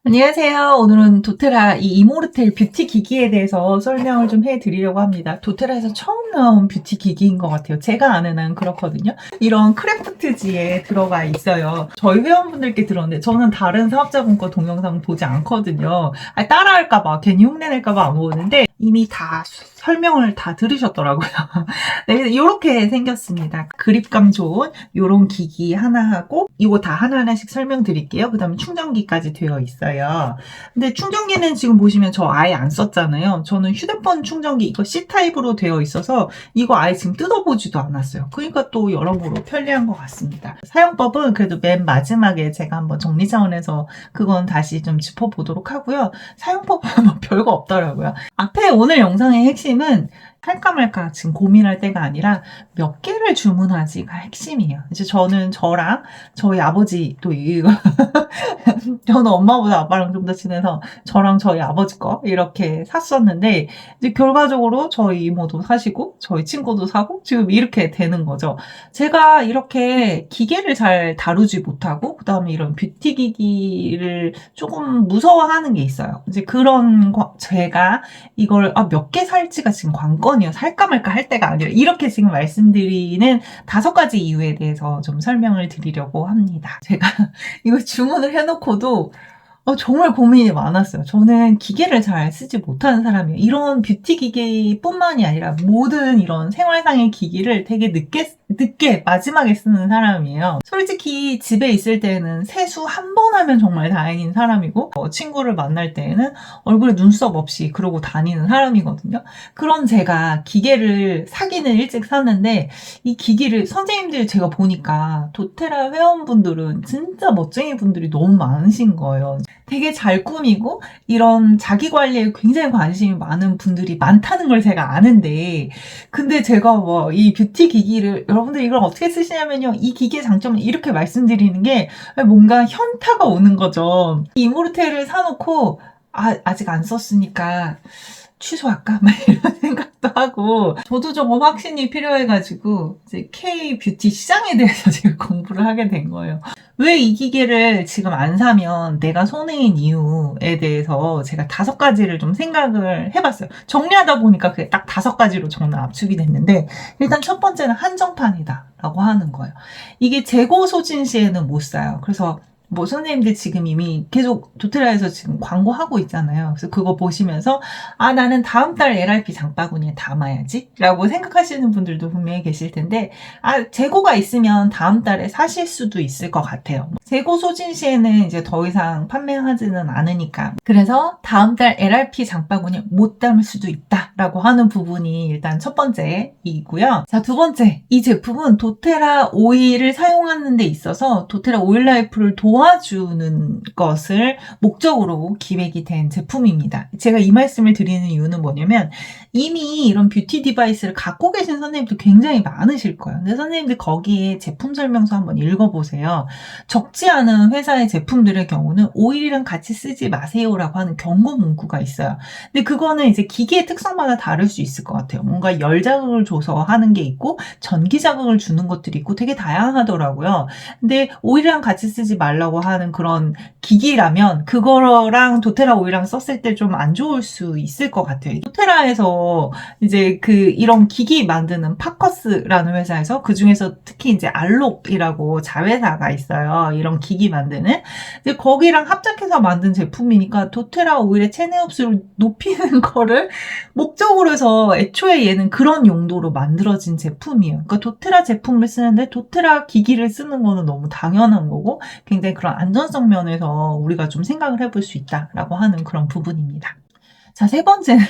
안녕하세요. 오늘은 도테라 이 이모르텔 뷰티 기기에 대해서 설명을 좀 해드리려고 합니다. 도테라에서 처음 나온 뷰티 기기인 것 같아요. 제가 아는 한 그렇거든요. 이런 크래프트지에 들어가 있어요. 저희 회원분들께 들었는데 저는 다른 사업자분 거 동영상 보지 않거든요. 따라할까봐 괜히 흉내낼까봐 안 보는데 이미 다 설명을 다 들으셨더라고요. 네, 이렇게 생겼습니다. 그립감 좋은 이런 기기 하나 하고 이거 다 하나하나씩 설명드릴게요. 그 다음에 충전기까지 되어 있어요. 근데 충전기는 지금 보시면 저 아예 안 썼잖아요. 저는 휴대폰 충전기 이거 C타입으로 되어 있어서 이거 아예 지금 뜯어보지도 않았어요. 그러니까 또 여러모로 편리한 것 같습니다. 사용법은 그래도 맨 마지막에 제가 한번 정리 차원에서 그건 다시 좀 짚어보도록 하고요. 사용법은 뭐 별거 없더라고요. 앞에 오늘 영상의 핵심은 할까 말까 지금 고민할 때가 아니라 몇 개를 주문하지가 핵심이에요. 이제 저는 저랑 저희 아버지 또 이거 저는 엄마보다 아빠랑 좀 더 친해서 저랑 저희 아버지 거 이렇게 샀었는데 이제 결과적으로 저희 이모도 사시고 저희 친구도 사고 지금 이렇게 되는 거죠. 제가 이렇게 기계를 잘 다루지 못하고 그다음에 이런 뷰티 기기를 조금 무서워하는 게 있어요. 이제 그런 제가 이걸 몇 개 살지가 지금 관건이에요. 살까 말까 할 때가 아니라 이렇게 지금 말씀드리는 5가지 이유에 대해서 좀 설명을 드리려고 합니다. 제가 이거 주문을 해놓고도 정말 고민이 많았어요. 저는 기계를 잘 쓰지 못하는 사람이에요. 이런 뷰티 기기뿐만이 아니라 모든 이런 생활상의 기기를 되게 늦게 마지막에 쓰는 사람이에요. 솔직히 집에 있을 때는 세수 한 번 하면 정말 다행인 사람이고 친구를 만날 때에는 얼굴에 눈썹 없이 그러고 다니는 사람이거든요. 그런 제가 기계를 사기는 일찍 샀는데 이 기기를 선생님들 제가 보니까 도테라 회원분들은 진짜 멋쟁이 분들이 너무 많으신 거예요. 되게 잘 꾸미고 이런 자기 관리에 굉장히 관심이 많은 분들이 많다는 걸 제가 아는데 근데 제가 뭐 이 뷰티 기기를 여러분들 이걸 어떻게 쓰시냐면요. 이 기기의 장점은 이렇게 말씀드리는 게 뭔가 현타가 오는 거죠. 이모르테를 사놓고 아직 안 썼으니까 취소할까? 막 이런 생각도 하고 저도 조금 확신이 필요해가지고 이제 K 뷰티 시장에 대해서 지금 공부를 하게 된 거예요. 왜 이 기계를 지금 안 사면 내가 손해인 이유에 대해서 제가 5가지를 좀 생각을 해봤어요. 정리하다 보니까 그게 딱 5가지로 저는 압축이 됐는데 일단 첫 번째는 한정판이다 라고 하는 거예요. 이게 재고 소진 시에는 못 사요. 그래서 뭐 선생님들 지금 이미 계속 도테라에서 지금 광고하고 있잖아요. 그래서 그거 보시면서 나는 다음 달 LRP 장바구니에 담아야지 라고 생각하시는 분들도 분명히 계실 텐데 재고가 있으면 다음 달에 사실 수도 있을 것 같아요. 재고 소진 시에는 이제 더 이상 판매하지는 않으니까 그래서 다음 달 LRP 장바구니에 못 담을 수도 있다 라고 하는 부분이 일단 첫 번째이고요. 자, 두 번째, 이 제품은 도테라 오일을 사용하는 데 있어서 도테라 오일 라이프를 도와주는 것을 목적으로 기획이 된 제품입니다. 제가 이 말씀을 드리는 이유는 뭐냐면 이미 이런 뷰티 디바이스를 갖고 계신 선생님도 굉장히 많으실 거예요. 근데 선생님들 거기에 제품 설명서 한번 읽어보세요. 적지 않은 회사의 제품들의 경우는 오일이랑 같이 쓰지 마세요라고 하는 경고 문구가 있어요. 근데 그거는 이제 기계의 특성마다 다를 수 있을 것 같아요. 뭔가 열 자극을 줘서 하는 게 있고 전기 자극을 주는 것들이 있고 되게 다양하더라고요. 근데 오일이랑 같이 쓰지 말라고 하는 그런 기기라면 그거랑 도테라 오일이랑 썼을 때 좀 안 좋을 수 있을 것 같아요. 도테라에서 이제 이런 기기 만드는 파커스라는 회사에서 그 중에서 특히 이제 알록이라고 자회사가 있어요. 이런 기기 만드는. 근데 거기랑 합작해서 만든 제품이니까 도테라 오일의 체내 흡수를 높이는 거를 목적으로 해서 애초에 얘는 그런 용도로 만들어진 제품이에요. 그러니까 도테라 제품을 쓰는데 도테라 기기를 쓰는 거는 너무 당연한 거고 굉장히 그런 안전성 면에서 우리가 좀 생각을 해볼 수 있다라고 하는 그런 부분입니다. 자, 세 번째는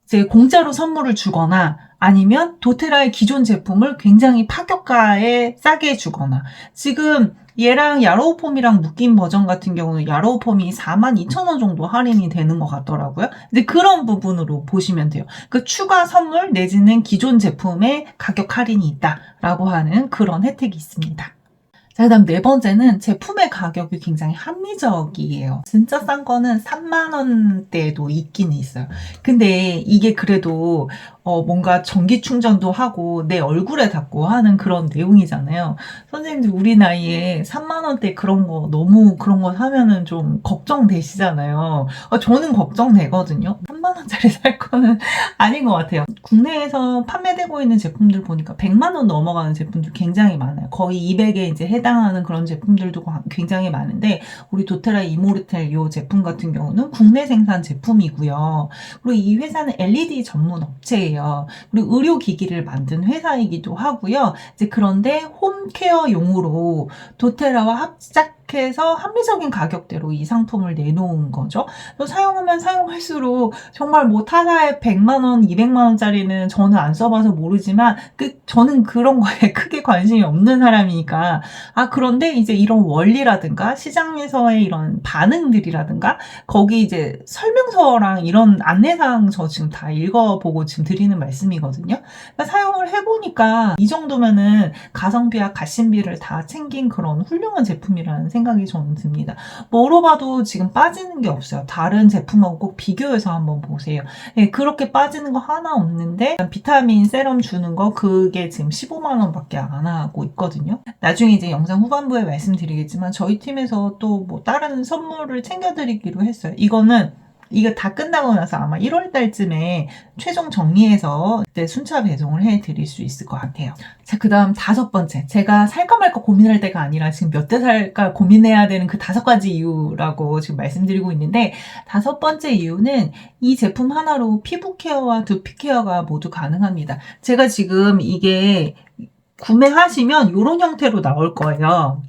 이제 공짜로 선물을 주거나 아니면 도테라의 기존 제품을 굉장히 파격가에 싸게 주거나 지금 얘랑 야로우폼이랑 묶인 버전 같은 경우는 야로우폼이 42,000원 정도 할인이 되는 것 같더라고요. 근데 그런 부분으로 보시면 돼요. 그 추가 선물 내지는 기존 제품의 가격 할인이 있다라고 하는 그런 혜택이 있습니다. 자, 그다음 네 번째는 제품의 가격이 굉장히 합리적이에요. 진짜 싼 거는 3만 원대도 있긴 있어요. 근데 이게 그래도 뭔가 전기 충전도 하고 내 얼굴에 닿고 하는 그런 내용이잖아요. 선생님들 우리 나이에 3만 원대 그런 거 너무 그런 거 사면은 좀 걱정되시잖아요. 저는 걱정되거든요. 3만 원짜리 살 거는 아닌 것 같아요. 국내에서 판매되고 있는 제품들 보니까 100만 원 넘어가는 제품들 굉장히 많아요. 거의 200에 이제 해당하는 그런 제품들도 굉장히 많은데 우리 도테라 이모르텔 이 제품 같은 경우는 국내 생산 제품이고요. 그리고 이 회사는 LED 전문 업체예요. 그리고 의료기기를 만든 회사이기도 하고요. 이제 그런데 홈케어용으로 도테라와 합작해서 합리적인 가격대로 이 상품을 내놓은 거죠. 또 사용하면 사용할수록 정말 뭐 타사에 100만 원, 200만 원짜리는 저는 안 써봐서 모르지만 저는 그런 거에 크게 관심이 없는 사람이니까 그런데 이제 이런 원리라든가 시장에서의 이런 반응들이라든가 거기 이제 설명서랑 이런 안내사항 저 지금 다 읽어보고 지금 드리는 말씀이거든요. 그러니까 사용을 해보니까 이 정도면은 가성비와 가심비를 다 챙긴 그런 훌륭한 제품이라는 생각이 저는 듭니다. 뭐로 봐도 지금 빠지는 게 없어요. 다른 제품하고 꼭 비교해서 한번 보세요. 네, 그렇게 빠지는 거 하나 없는데 비타민 세럼 주는 거 그게 지금 15만 원밖에 안 하고 있거든요. 나중에 이제 영상 후반부에 말씀드리겠지만 저희 팀에서 또 뭐 다른 선물을 챙겨드리기로 했어요. 이거 다 끝나고 나서 아마 1월 달쯤에 최종 정리해서 그때 순차 배송을 해드릴 수 있을 것 같아요. 자, 그 다음 다섯 번째. 제가 살까 말까 고민할 때가 아니라 지금 몇 대 살까 고민해야 되는 그 5가지 이유라고 지금 말씀드리고 있는데, 다섯 번째 이유는 이 제품 하나로 피부 케어와 두피 케어가 모두 가능합니다. 제가 지금 이게 구매하시면 이런 형태로 나올 거예요.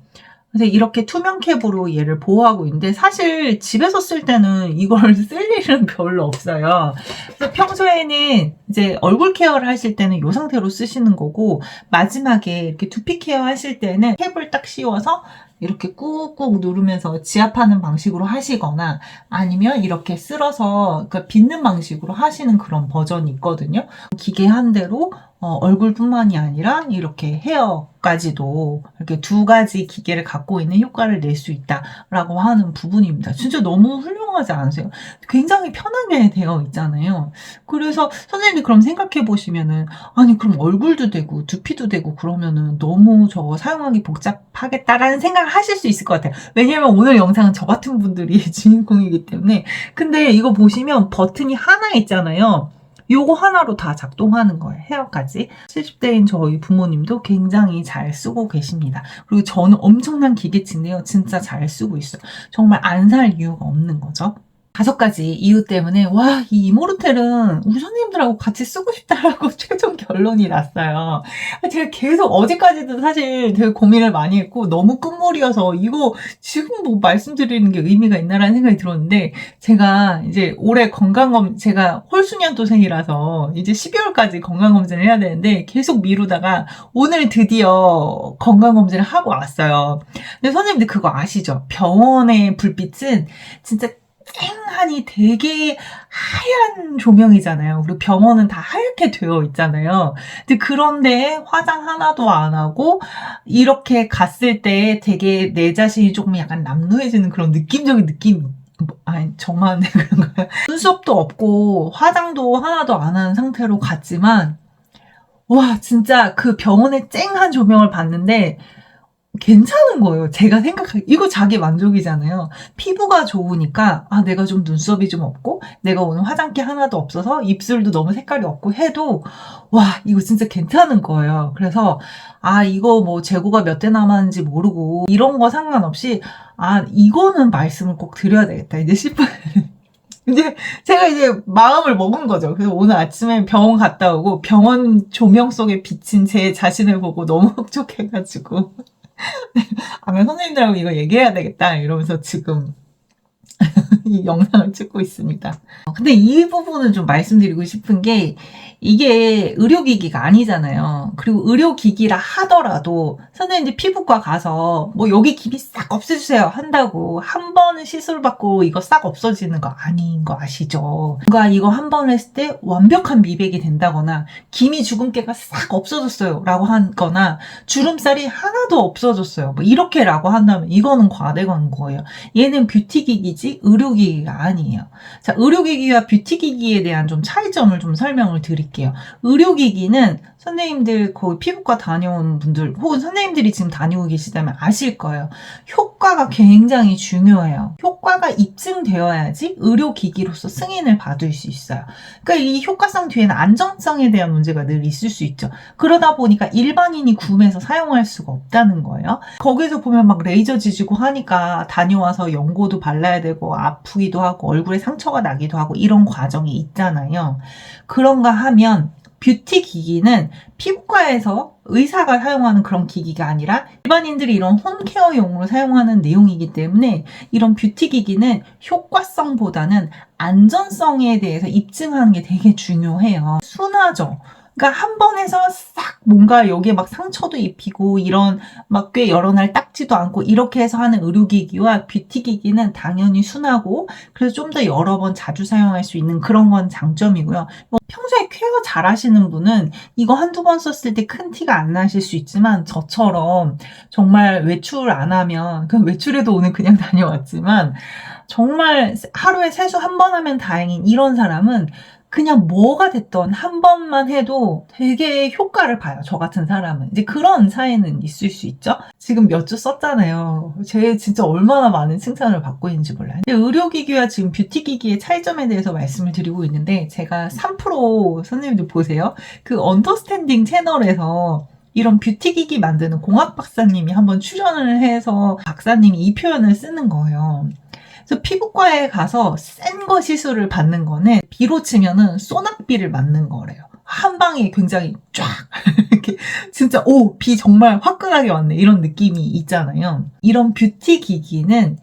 그래서 이렇게 투명 캡으로 얘를 보호하고 있는데 사실 집에서 쓸 때는 이걸 쓸 일은 별로 없어요. 그래서 평소에는 이제 얼굴 케어를 하실 때는 이 상태로 쓰시는 거고 마지막에 이렇게 두피 케어 하실 때는 캡을 딱 씌워서 이렇게 꾹꾹 누르면서 지압하는 방식으로 하시거나 아니면 이렇게 쓸어서 빗는 방식으로 하시는 그런 버전이 있거든요. 기계 한 대로 얼굴뿐만이 아니라 이렇게 헤어까지도 이렇게 2가지 기계를 갖고 있는 효과를 낼 수 있다라고 하는 부분입니다. 진짜 너무 훌륭하지 않으세요? 굉장히 편하게 되어 있잖아요. 그래서 선생님이 그럼 생각해 보시면은 아니 그럼 얼굴도 되고 두피도 되고 그러면은 너무 저거 사용하기 복잡하겠다라는 생각을 하실 수 있을 것 같아요. 왜냐면 오늘 영상은 저 같은 분들이 주인공이기 때문에. 근데 이거 보시면 버튼이 하나 있잖아요. 요거 하나로 다 작동하는 거예요. 헤어까지. 70대인 저희 부모님도 굉장히 잘 쓰고 계십니다. 그리고 저는 엄청난 기계치인데요. 진짜 잘 쓰고 있어요. 정말 안 살 이유가 없는 거죠. 5가지 이유 때문에 이 이모르텔은 우리 선생님들하고 같이 쓰고 싶다라고 최종 결론이 났어요. 제가 계속 어제까지도 사실 되게 고민을 많이 했고 너무 끝물이어서 이거 지금 뭐 말씀드리는 게 의미가 있나라는 생각이 들었는데 제가 이제 올해 제가 홀수년도생이라서 이제 12월까지 건강검진을 해야 되는데 계속 미루다가 오늘 드디어 건강검진을 하고 왔어요. 근데 선생님들 그거 아시죠? 병원의 불빛은 진짜 쨍하니 되게 하얀 조명이잖아요. 그리고 병원은 다 하얗게 되어 있잖아요. 근데 그런데 화장 하나도 안 하고 이렇게 갔을 때 되게 내 자신이 조금 약간 남루해지는 그런 느낌적인 느낌. 아니 저만 그런가요? 눈썹도 없고 화장도 하나도 안 한 상태로 갔지만 진짜 그 병원의 쨍한 조명을 봤는데 괜찮은 거예요. 제가 이거 자기 만족이잖아요. 피부가 좋으니까 내가 좀 눈썹이 좀 없고 내가 오늘 화장기 하나도 없어서 입술도 너무 색깔이 없고 해도 이거 진짜 괜찮은 거예요. 그래서 이거 뭐 재고가 몇 대 남았는지 모르고 이런 거 상관없이 이거는 말씀을 꼭 드려야 되겠다 이제 싶어요. 이제 제가 이제 마음을 먹은 거죠. 그래서 오늘 아침에 병원 갔다 오고 병원 조명 속에 비친 제 자신을 보고 너무 흡족해가지고 선생님들하고 이거 얘기해야 되겠다 이러면서 지금 이 영상을 찍고 있습니다. 근데 이 부분은 좀 말씀드리고 싶은 게 이게 의료기기가 아니잖아요. 그리고 의료기기라 하더라도 선생님들 피부과 가서 뭐 여기 기미 싹 없애주세요 한다고 한 번 시술받고 이거 싹 없어지는 거 아닌 거 아시죠? 뭔가 이거 한 번 했을 때 완벽한 미백이 된다거나 기미 주근깨가 싹 없어졌어요 라고 하거나 주름살이 하나도 없어졌어요 뭐 이렇게라고 한다면 이거는 과대광 거예요. 얘는 뷰티기기지 의료기기가 아니에요. 자, 의료기기와 뷰티기기에 대한 좀 차이점을 좀 설명을 드릴게요. 의료기기는 선생님들 거의 피부과 다녀온 분들 혹은 선생님들이 지금 다니고 계시다면 아실 거예요. 효과가 굉장히 중요해요. 효과가 입증되어야지 의료기기로서 승인을 받을 수 있어요. 그러니까 이 효과성 뒤에는 안정성에 대한 문제가 늘 있을 수 있죠. 그러다 보니까 일반인이 구매해서 사용할 수가 없다는 거예요. 거기서 보면 막 레이저 지지고 하니까 다녀와서 연고도 발라야 되고 아프기도 하고 얼굴에 상처가 나기도 하고 이런 과정이 있잖아요. 그런가 하면 뷰티 기기는 피부과에서 의사가 사용하는 그런 기기가 아니라 일반인들이 이런 홈케어용으로 사용하는 내용이기 때문에 이런 뷰티 기기는 효과성보다는 안전성에 대해서 입증하는 게 되게 중요해요. 순하죠. 그러니까 한 번 해서 싹 뭔가 여기에 막 상처도 입히고 이런 막 꽤 여러 날 닦지도 않고 이렇게 해서 하는 의료기기와 뷰티기기는 당연히 순하고 그래서 좀 더 여러 번 자주 사용할 수 있는 그런 건 장점이고요. 평소에 케어 잘 하시는 분은 이거 한두 번 썼을 때 큰 티가 안 나실 수 있지만 저처럼 정말 외출 안 하면 그 외출해도 오늘 그냥 다녀왔지만 정말 하루에 세수 한 번 하면 다행인 이런 사람은 그냥 뭐가 됐던 한 번만 해도 되게 효과를 봐요. 저 같은 사람은. 이제 그런 차이는 있을 수 있죠. 지금 몇 주 썼잖아요. 제 진짜 얼마나 많은 칭찬을 받고 있는지 몰라요. 의료기기와 지금 뷰티기기의 차이점에 대해서 말씀을 드리고 있는데 제가 3프로 선생님들 보세요. 그 언더스탠딩 채널에서 이런 뷰티기기 만드는 공학 박사님이 한번 출연을 해서 박사님이 이 표현을 쓰는 거예요. 그래서 피부과에 가서 센 거 시술을 받는 거는 비로 치면은 소낙비를 맞는 거래요. 한 방에 굉장히 쫙 이렇게 진짜 오, 비 정말 화끈하게 왔네 이런 느낌이 있잖아요. 이런 뷰티 기기는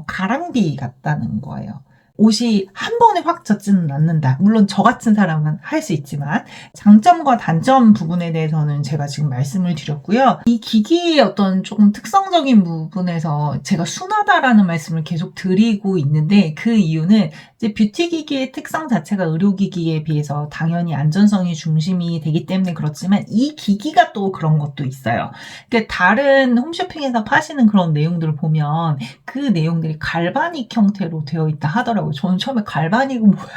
가랑비 같다는 거예요. 옷이 한 번에 확 젖지는 않는다. 물론 저 같은 사람은 할 수 있지만 장점과 단점 부분에 대해서는 제가 지금 말씀을 드렸고요. 이 기기의 어떤 조금 특성적인 부분에서 제가 순하다라는 말씀을 계속 드리고 있는데 그 이유는 이제 뷰티 기기의 특성 자체가 의료기기에 비해서 당연히 안전성이 중심이 되기 때문에 그렇지만 이 기기가 또 그런 것도 있어요. 그러니까 다른 홈쇼핑에서 파시는 그런 내용들을 보면 그 내용들이 갈바닉 형태로 되어 있다 하더라고요. 저는 처음에 갈바닉은 뭐야?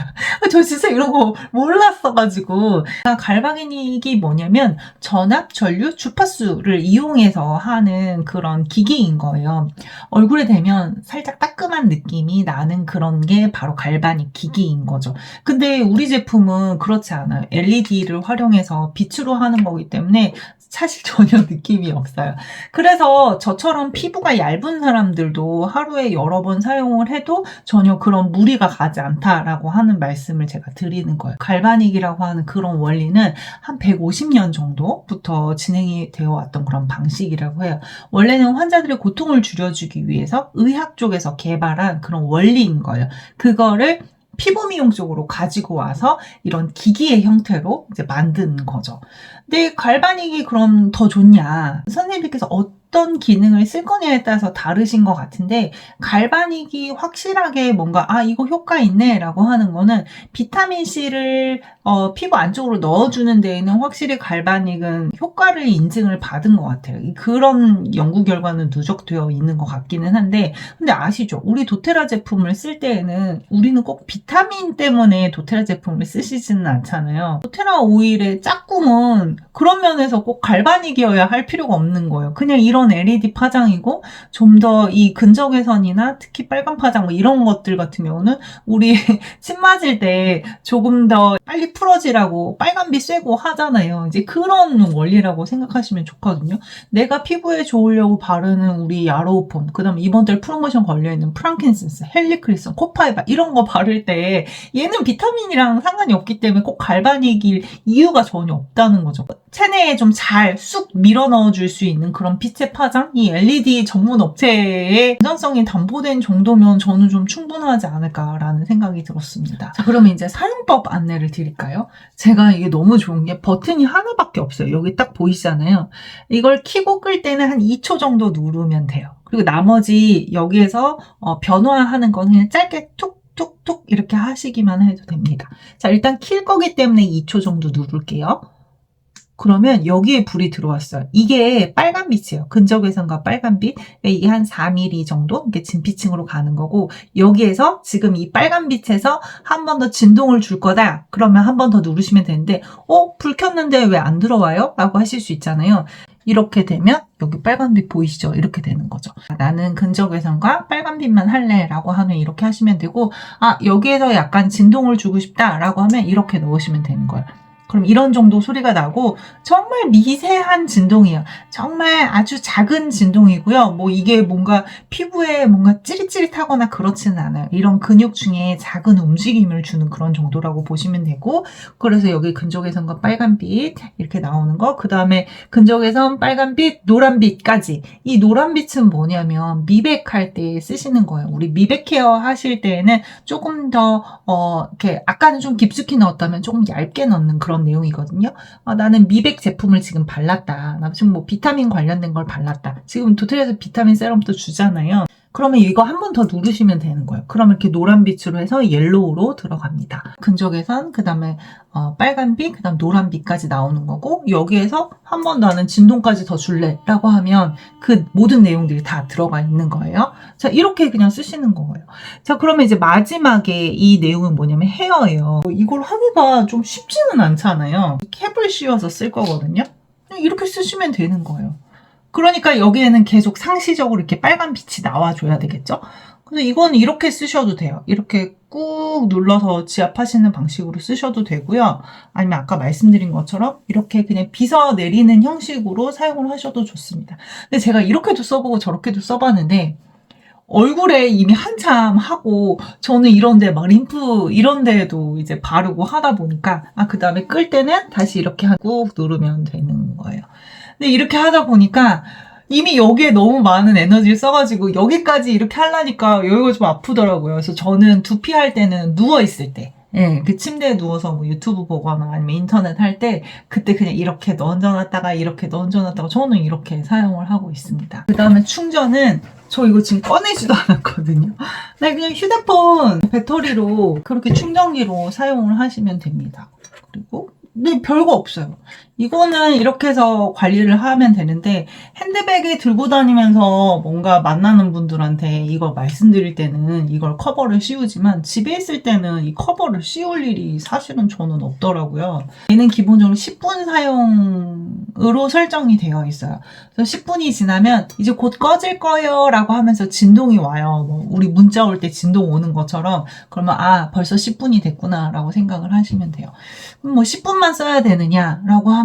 저 진짜 이런 거 몰랐어가지고. 갈바닉이 뭐냐면 전압, 전류, 주파수를 이용해서 하는 그런 기기인 거예요. 얼굴에 대면 살짝 따끔한 느낌이 나는 그런 게 바로 갈바닉 기기인 거죠. 근데 우리 제품은 그렇지 않아요. LED를 활용해서 빛으로 하는 거기 때문에 사실 전혀 느낌이 없어요. 그래서 저처럼 피부가 얇은 사람들도 하루에 여러 번 사용을 해도 전혀 그런 무리가 가지 않다라고 하는 말씀을 제가 드리는 거예요. 갈바닉이라고 하는 그런 원리는 한 150년 정도부터 진행이 되어 왔던 그런 방식이라고 해요. 원래는 환자들의 고통을 줄여주기 위해서 의학 쪽에서 개발한 그런 원리인 거예요. 그거를 피부 미용 쪽으로 가지고 와서 이런 기기의 형태로 이제 만든 거죠. 근데 갈바닉이 그럼 더 좋냐? 선생님께서 어떤 기능을 쓸 거냐에 따라서 다르신 것 같은데 갈바닉이 확실하게 뭔가 이거 효과 있네 라고 하는 거는 비타민C를 피부 안쪽으로 넣어주는 데에는 확실히 갈바닉은 효과를 인증을 받은 것 같아요. 그런 연구 결과는 누적되어 있는 것 같기는 한데 근데 아시죠? 우리 도테라 제품을 쓸 때에는 우리는 꼭 비타민 때문에 도테라 제품을 쓰시지는 않잖아요. 도테라 오일의 짝꿍은 그런 면에서 꼭 갈바닉이어야 할 필요가 없는 거예요. 그냥 이런 LED 파장이고 좀 더 이 근적외선이나 특히 빨간 파장 뭐 이런 것들 같은 경우는 우리 침 맞을 때 조금 더 빨리 풀어지라고 빨간빛 쐬고 하잖아요. 이제 그런 원리라고 생각하시면 좋거든요. 내가 피부에 좋으려고 바르는 우리 야로우폼, 그 다음에 이번 달 프로모션 걸려있는 프랑킨센스, 헬리크리슨, 코파이바 이런 거 바를 때 얘는 비타민이랑 상관이 없기 때문에 꼭 갈바닉일 이유가 전혀 없다는 거죠. 체내에 좀 잘 쑥 밀어 넣어줄 수 있는 그런 빛의 파장? 이 LED 전문 업체의 안전성이 담보된 정도면 저는 좀 충분하지 않을까라는 생각이 들었습니다. 자, 그러면 이제 사용법 안내를 드릴까요? 제가 이게 너무 좋은 게 버튼이 하나밖에 없어요. 여기 딱 보이시잖아요. 이걸 켜고 끌 때는 한 2초 정도 누르면 돼요. 그리고 나머지 여기에서 변화하는 건 그냥 짧게 툭툭툭 이렇게 하시기만 해도 됩니다. 자, 일단 킬 거기 때문에 2초 정도 누를게요. 그러면 여기에 불이 들어왔어요. 이게 빨간 빛이에요. 근적외선과 빨간 빛. 이게 한 4mm 정도 이게 진피층으로 가는 거고, 여기에서 지금 이 빨간 빛에서 한 번 더 진동을 줄 거다. 그러면 한 번 더 누르시면 되는데, 불 켰는데 왜 안 들어와요? 라고 하실 수 있잖아요. 이렇게 되면 여기 빨간 빛 보이시죠? 이렇게 되는 거죠. 나는 근적외선과 빨간 빛만 할래 라고 하면 이렇게 하시면 되고, 여기에서 약간 진동을 주고 싶다 라고 하면 이렇게 넣으시면 되는 거예요. 그럼 이런 정도 소리가 나고 정말 미세한 진동이에요. 정말 아주 작은 진동이고요. 뭐 이게 뭔가 피부에 뭔가 찌릿찌릿하거나 그렇지는 않아요. 이런 근육 중에 작은 움직임을 주는 그런 정도라고 보시면 되고, 그래서 여기 근적외선과 빨간빛 이렇게 나오는 거, 그 다음에 근적외선, 빨간빛, 노란빛까지. 이 노란빛은 뭐냐면 미백할 때 쓰시는 거예요. 우리 미백 케어 하실 때에는 조금 더 이렇게 아까는 좀 깊숙이 넣었다면 조금 얇게 넣는 그런 내용이거든요. 나는 미백 제품을 지금 발랐다. 나 지금 뭐 비타민 관련된 걸 발랐다. 지금 도텔에서 비타민 세럼도 주잖아요. 그러면 이거 한 번 더 누르시면 되는 거예요. 그러면 이렇게 노란빛으로 해서 옐로우로 들어갑니다. 근적외선, 그 다음에 빨간빛, 그 다음 노란빛까지 나오는 거고, 여기에서 한 번 나는 진동까지 더 줄래 라고 하면 그 모든 내용들이 다 들어가 있는 거예요. 자, 이렇게 그냥 쓰시는 거예요. 자, 그러면 이제 마지막에 이 내용은 뭐냐면 헤어예요. 이걸 하기가 좀 쉽지는 않잖아요. 캡을 씌워서 쓸 거거든요. 이렇게 쓰시면 되는 거예요. 그러니까 여기에는 계속 상시적으로 이렇게 빨간 빛이 나와줘야 되겠죠? 근데 이건 이렇게 쓰셔도 돼요. 이렇게 꾹 눌러서 지압하시는 방식으로 쓰셔도 되고요. 아니면 아까 말씀드린 것처럼 이렇게 그냥 빗어 내리는 형식으로 사용을 하셔도 좋습니다. 근데 제가 이렇게도 써보고 저렇게도 써봤는데 얼굴에 이미 한참 하고, 저는 이런데 막 림프 이런 데도 이제 바르고 하다 보니까, 그 다음에 끌 때는 다시 이렇게 꾹 누르면 되는 거예요. 근데 이렇게 하다 보니까 이미 여기에 너무 많은 에너지를 써가지고 여기까지 이렇게 하려니까 여기가 좀 아프더라고요. 그래서 저는 두피할 때는 누워있을 때, 그 침대에 누워서 뭐 유튜브 보거나 아니면 인터넷 할 때 그때 그냥 이렇게 얹어놨다가 이렇게 얹어놨다가 저는 이렇게 사용을 하고 있습니다. 그 다음에 충전은 저 이거 지금 꺼내지도 않았거든요. 네, 그냥 휴대폰 배터리로 그렇게 충전기로 사용을 하시면 됩니다. 그리고 네, 별거 없어요. 이거는 이렇게 해서 관리를 하면 되는데, 핸드백에 들고 다니면서 뭔가 만나는 분들한테 이거 말씀드릴 때는 이걸 커버를 씌우지만, 집에 있을 때는 이 커버를 씌울 일이 사실은 저는 없더라고요. 얘는 기본적으로 10분 사용으로 설정이 되어 있어요. 그래서 10분이 지나면 이제 곧 꺼질 거예요 라고 하면서 진동이 와요. 뭐 우리 문자 올 때 진동 오는 것처럼. 그러면 벌써 10분이 됐구나 라고 생각을 하시면 돼요. 뭐 10분만 써야 되느냐라고 하면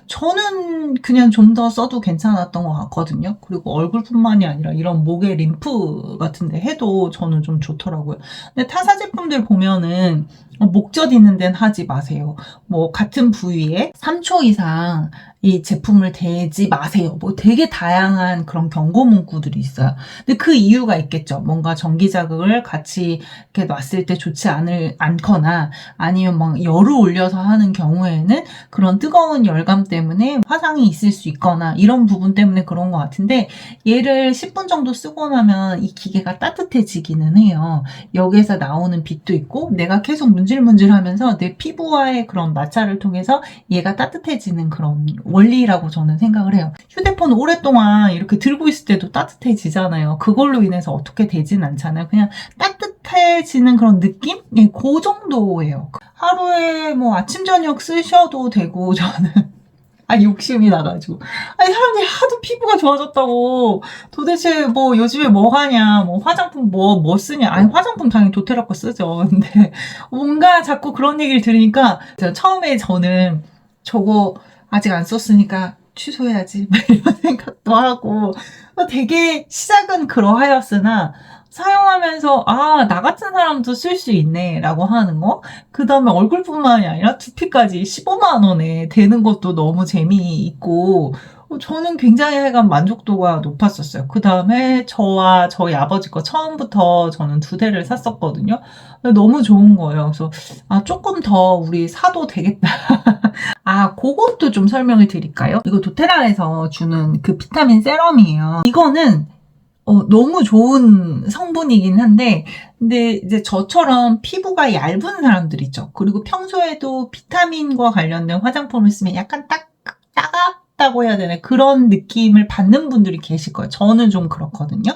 저는 그냥 좀 더 써도 괜찮았던 것 같거든요. 그리고 얼굴뿐만이 아니라 이런 목에 림프 같은데 해도 저는 좀 좋더라고요. 근데 타사 제품들 보면은 목젖 있는 데는 하지 마세요. 뭐 같은 부위에 3초 이상 이 제품을 대지 마세요. 뭐 되게 다양한 그런 경고 문구들이 있어요. 근데 그 이유가 있겠죠. 뭔가 전기 자극을 같이 이렇게 놨을 때 좋지 않거나 아니면 막 열을 올려서 하는 경우에는 그런 뜨거운 열감 때문에 화상이 있을 수 있거나 이런 부분 때문에 그런 것 같은데, 얘를 10분 정도 쓰고 나면 이 기계가 따뜻해지기는 해요. 여기에서 나오는 빛도 있고 내가 계속 문질문질하면서 내 피부와의 그런 마찰을 통해서 얘가 따뜻해지는 그런 원리라고 저는 생각을 해요. 휴대폰 오랫동안 이렇게 들고 있을 때도 따뜻해지잖아요. 그걸로 인해서 어떻게 되진 않잖아요. 그냥 따뜻해지는 그런 느낌? 그 정도예요. 하루에 뭐 아침 저녁 쓰셔도 되고, 저는 욕심이 나가지고. 사람들이 하도 피부가 좋아졌다고 도대체 뭐 요즘에 뭐 하냐, 뭐 화장품 뭐 쓰냐. 화장품 당연히 도테라 거 쓰죠. 근데 뭔가 자꾸 그런 얘기를 들으니까 처음에 저는 저거 아직 안 썼으니까 취소해야지 이런 생각도 하고, 되게 시작은 그러하였으나 사용하면서 아, 나 같은 사람도 쓸 수 있네 라고 하는 거. 그 다음에 얼굴뿐만이 아니라 두피까지 15만 원에 되는 것도 너무 재미있고 저는 굉장히 하여간 만족도가 높았었어요. 그 다음에 저와 저희 아버지 거 처음부터 저는 2대를 샀었거든요. 너무 좋은 거예요. 그래서 아, 조금 더 우리 사도 되겠다. 아, 그것도 좀 설명을 드릴까요? 이거 도테라에서 주는 그 비타민 세럼이에요. 이거는 너무 좋은 성분이긴 한데, 근데 이제 저처럼 피부가 얇은 사람들 있죠. 그리고 평소에도 비타민과 관련된 화장품을 쓰면 약간 따갑다고 해야 되나? 그런 느낌을 받는 분들이 계실 거예요. 저는 좀 그렇거든요.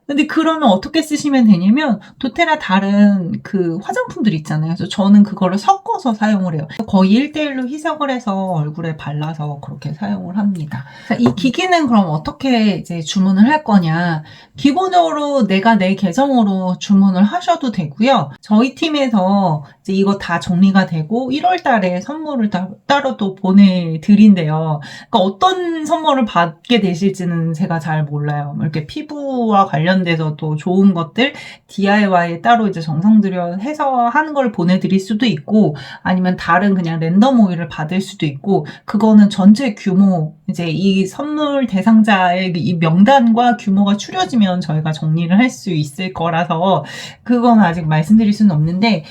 근데 그러면 어떻게 쓰시면 되냐면 도테라 다른 그 화장품들 있잖아요. 그래서 저는 그거를 섞어서 사용을 해요. 거의 1대1로 희석을 해서 얼굴에 발라서 그렇게 사용을 합니다. 이 기기는 그럼 어떻게 이제 주문을 할 거냐? 기본적으로 내가 내 계정으로 주문을 하셔도 되고요. 저희 팀에서 이제 이거 다 정리가 되고 1월 달에 선물을 따로 또 보내드린대요. 그러니까 어떤 선물을 받게 되실지는 제가 잘 몰라요. 이렇게 피부와 관련돼서 또 좋은 것들 DIY 따로 이제 정성 들여 해서 하는 걸 보내드릴 수도 있고 아니면 다른 그냥 랜덤 오일을 받을 수도 있고 그거는 전체 규모 이제 이 선물 대상자의 이 명단과 규모가 추려지면 저희가 정리를 할 수 있을 거라서 그건 아직 말씀드릴 수는 없는데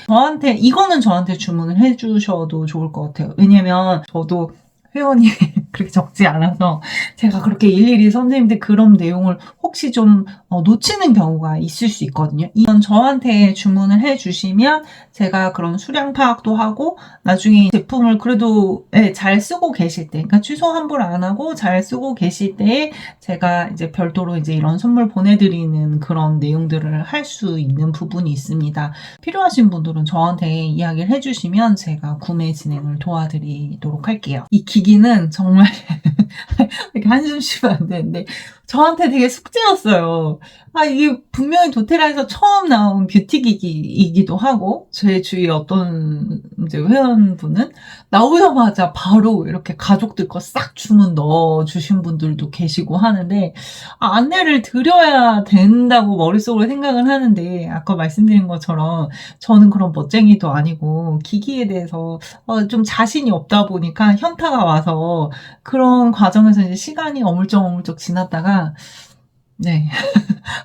이거는 저한테 주문을 해주셔도 좋을 것 같아요. 왜냐면 저도 회원이 그렇게 적지 않아서 제가 그렇게 일일이 선생님들 그런 내용을 혹시 좀 놓치는 경우가 있을 수 있거든요. 이건 저한테 주문을 해주시면 제가 그런 수량 파악도 하고 나중에 제품을 그래도 잘 쓰고 계실 때, 그러니까 취소 환불 안 하고 잘 쓰고 계실 때에 제가 이제 별도로 이제 이런 선물 보내드리는 그런 내용들을 할 수 있는 부분이 있습니다. 필요하신 분들은 저한테 이야기를 해주시면 제가 구매 진행을 도와드리도록 할게요. 이 기기는 정말 이렇게 한숨 쉬면 안 되는데 저한테 되게 숙제였어요. 아, 이게 분명히 도테라에서 처음 나온 뷰티 기기이기도 하고 제 주위에 어떤 이제 회원분은 나오자마자 바로 이렇게 가족들 거 싹 주문 넣어주신 분들도 계시고 하는데 안내를 드려야 된다고 머릿속으로 생각을 하는데 아까 말씀드린 것처럼 저는 그런 멋쟁이도 아니고 기기에 대해서 좀 자신이 없다 보니까 현타가 와서 그런 과정에서 이제 시간이 어물쩍어물쩍 지났다가 네.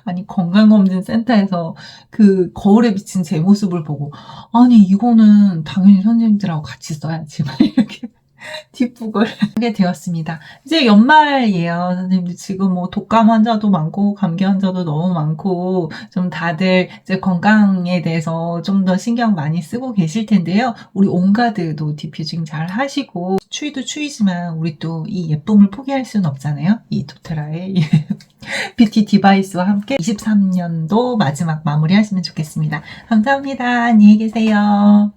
아니 건강검진센터에서 그 거울에 비친 제 모습을 보고 아니 이거는 당연히 선생님들하고 같이 써야지 막 이렇게 뒷북을 하게 되었습니다. 이제 연말이에요. 선생님들 지금 뭐 독감 환자도 많고 감기 환자도 너무 많고 좀 다들 이제 건강에 대해서 좀 더 신경 많이 쓰고 계실 텐데요. 우리 온가드도 디퓨징 잘 하시고 추위도 추위지만 우리 또 이 예쁨을 포기할 수는 없잖아요. 이 도테라의 뷰티 디바이스와 함께 23년도 마지막 마무리 하시면 좋겠습니다. 감사합니다. 안녕히 계세요.